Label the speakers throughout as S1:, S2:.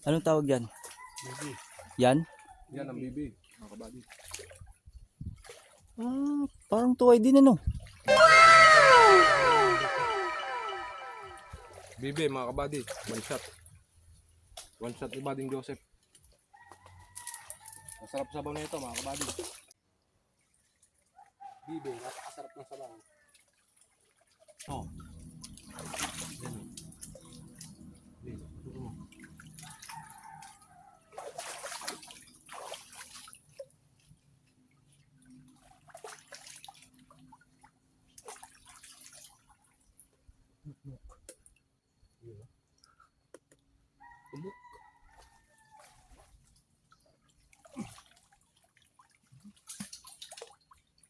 S1: Anong tawag yan?
S2: Bibi.
S1: Yan?
S2: Yan ang bibi, mga kabady.
S1: Parang tuway din ano.
S2: Bibi, mga kabady. One shot. One shot ni Bading Joseph. Masarap sabaw na ito, mga kabady. Bibi, napakasarap ng sabaw. Oh. Yan. Bibi, tuto mo. Tumuk.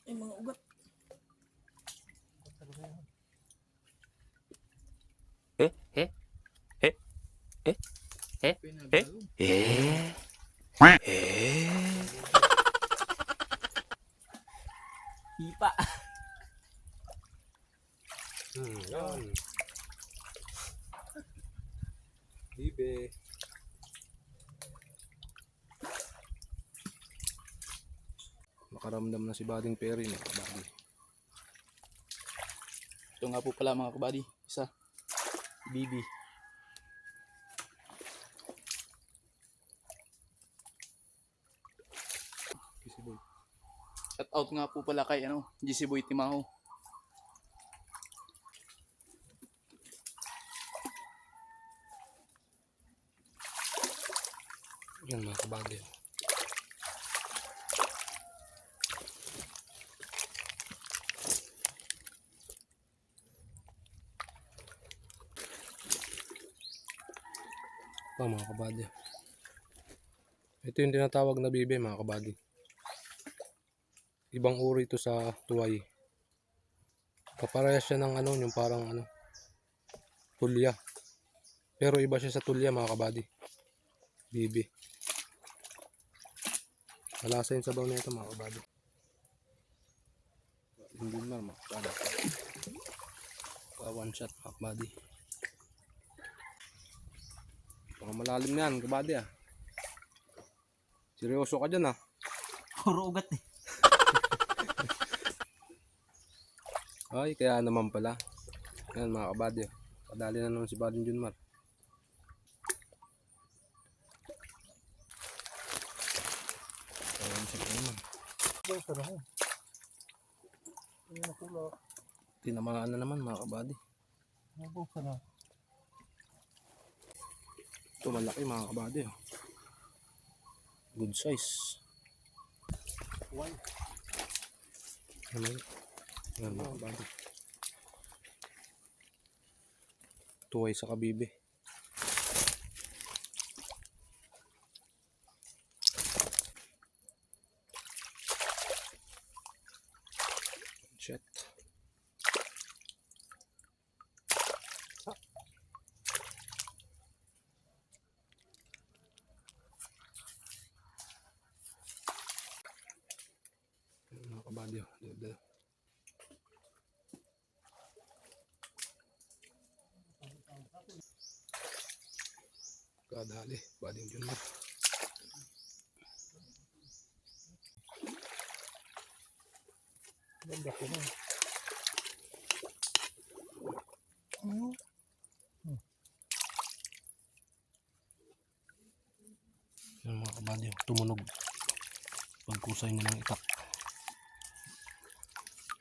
S1: Ay, mga ugat. Eh? Eh? Eh? Eh? Eh? Eh? Hipa.
S2: Yan. Bibi. Makaramdam na si Bading Perry, mga kabady.
S1: Ito nga po pala mga kabady. Isa. Bibi.
S2: Kisi boy.
S1: Shout out nga po pala kay GC Boy Timaho.
S2: Yan, mga kabady. Ito, mga kabady. Ito yung tinatawag na bibi, mga kabady. Ibang uri ito sa tuway. Kaparehas siya ng yung parang tulya. Pero iba siya sa tulya, mga kabady. Bibi. Malasa yung sabaw na ito, mga kabady. Hindi na, mga kabady. One shot, mga kabady. Baka malalim na yan, kabady ah. Seryoso ka dyan ah.
S1: Puro ugat eh.
S2: Ay, kaya naman pala. Yan, mga kabady. Padali na naman si Bading Junmar. Ayan, sige naman. Tinamaan na naman, mga kabady. Ito malaki, mga kabady. Good size. Yan, mga kabady. Tuway sa kabibi. Shit. Mga kabady. Kadali, Bading Junmar. Ganda ko na. Yan, mga kabady, tumunog. Pagkusay niya ng itak.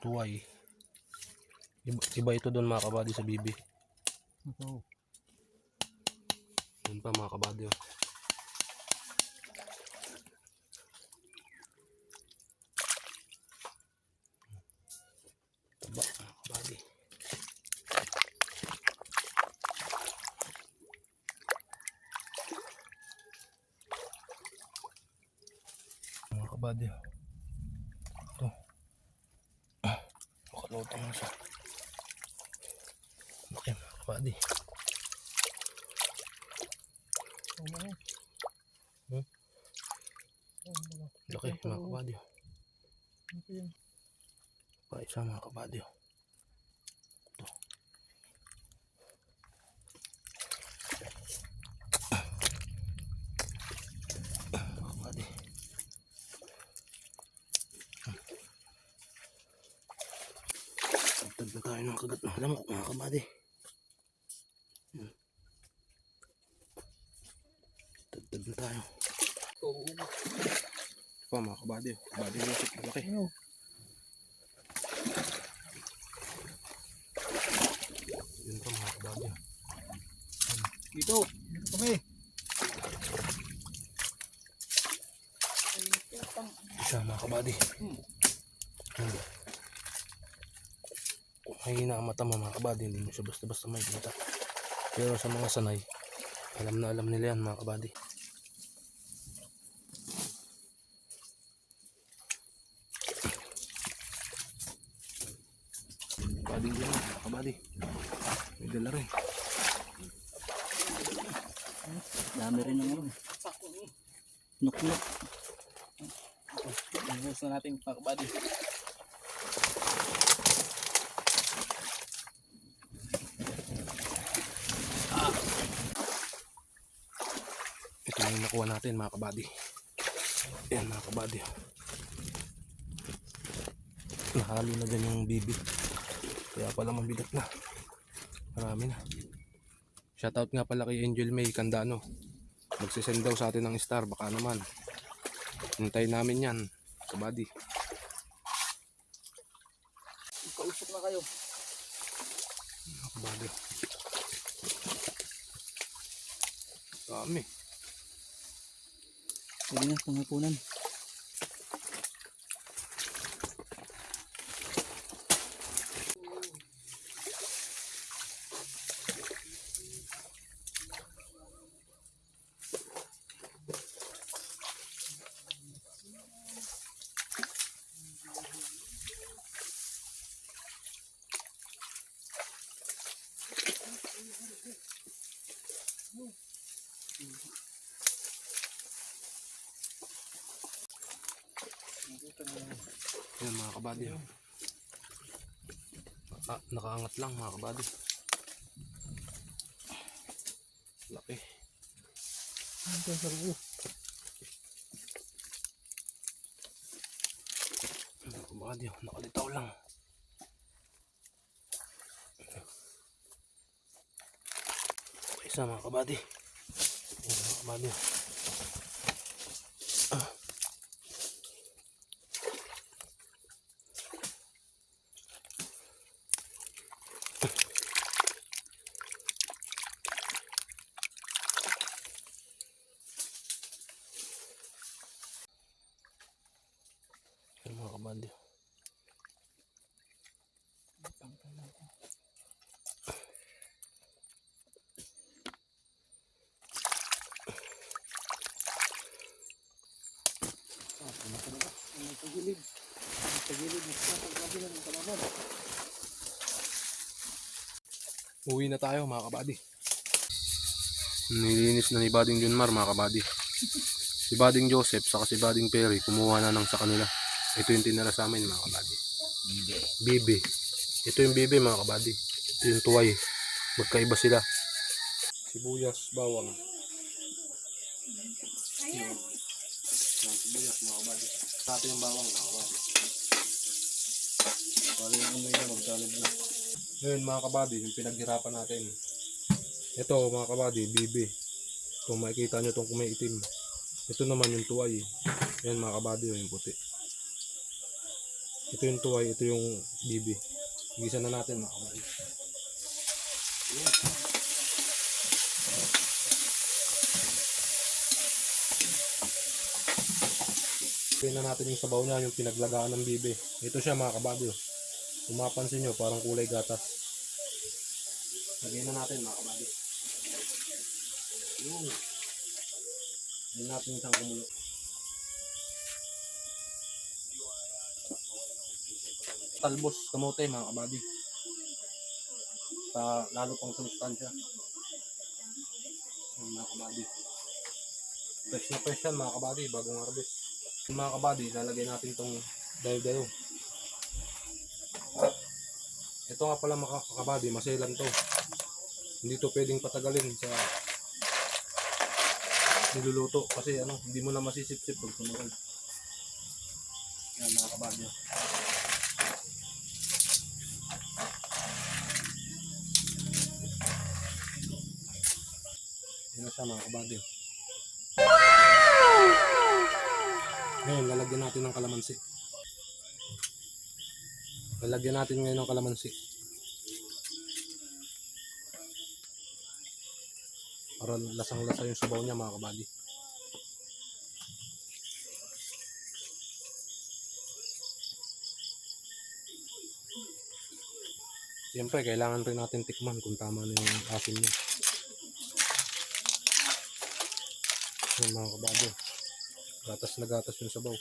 S2: Tuway. Iba ito doon, mga kabady, sa bibi. Yun pa, mga kabady. Taba, mga kabady. Mga kabady. Ito. Makaluto na siya. Okay, mga kabady. Laki, mga kabady. Pa isa, mga kabady. Ito. tayo ng kagat ng lamok mga kabady. Tagtag na tayo. Pa mga kabady. Kabady Joseph, malaki. Yun pa mga kabady.
S1: Dito kami.
S2: Isa mga kabady. Kung mahina ang mata mo mga kabady, hindi mo siya basta-basta makikita. Pero sa mga sanay, alam na alam nila yan mga kabady. Kabading din mga kabady. May dala rin.
S1: Dami rin ng ano. Nuk-nuk. Iwas na natin mga kabady.
S2: Ito yung nakuha natin mga kabady. Ayan mga kabady. Nahalo na dyan yung bibi. Kaya pala mabigat na. Marami na. Shoutout nga pala kay Angel May Candano. Magsisend daw sa atin ng star. Baka naman. Hintayin namin yan. Kabady.
S1: Kausok na kayo.
S2: Mga kabady. Dami.
S1: Pwede na panghapunan.
S2: Yan mga kabady. Nakaangat lang mga kabady. Laki. Mga kabady, nakalitaw lang. Isa mga kabady. Yan mga kabady. Yan mga kabady. Uwi na tayo mga kabady. Nilinis na ni Bading Junmar mga kabady. Si Bading Joseph saka si Bading Perry kumuha na ng sa kanila. Ito yung tinira sa amin mga kabady. Bibi. Ito yung bibi mga kabady. Ito yung tuway. Magkaiba sila. Sibuyas, bawang. Sibuyas mga kabady. Sa atin yung bawang mga kabady. Para yung ano yun magsalib na. Ngayon mga kabady, yung pinaghirapan natin. Ito mga kabady, bibi. Kung makikita nyo itong kumaitim. Ito naman yung tuway. Yan mga kabady, yung puti. Ito yung tuway, ito yung bibi. Gisa na natin mga kabady. Pili na natin yung sabaw niya, yung pinaglagaan ng bibi. Ito siya mga kabady. Kung mapansin nyo, parang kulay gatas. Lagyan na natin mga kabady. Yun. Lagyan natin isang kumulo. Talbos kamote mga kabady. Lalo pang sustansya. Yun mga kabady. Fresh na fresh yan mga kabady, bagong harvest. Yung mga kabady, lalagyan natin itong dayo-dayo. Ito nga pala mga kabady, maselan to. Hindi to pwedeng patagalin sa niluluto kasi hindi mo na masisip-sip pag tumagal. Yan mga kabady. na siya mga kabady. Ngayon, lalagyan natin ng kalamansi. Lalagyan natin ngayon ng kalamansi. Para lasang-lasa yung sabaw niya mga kabady. Siyempre, kailangan rin natin tikman kung tama na yung asin niya. Yung mga kabady. Gatas na gatas yung sabaw.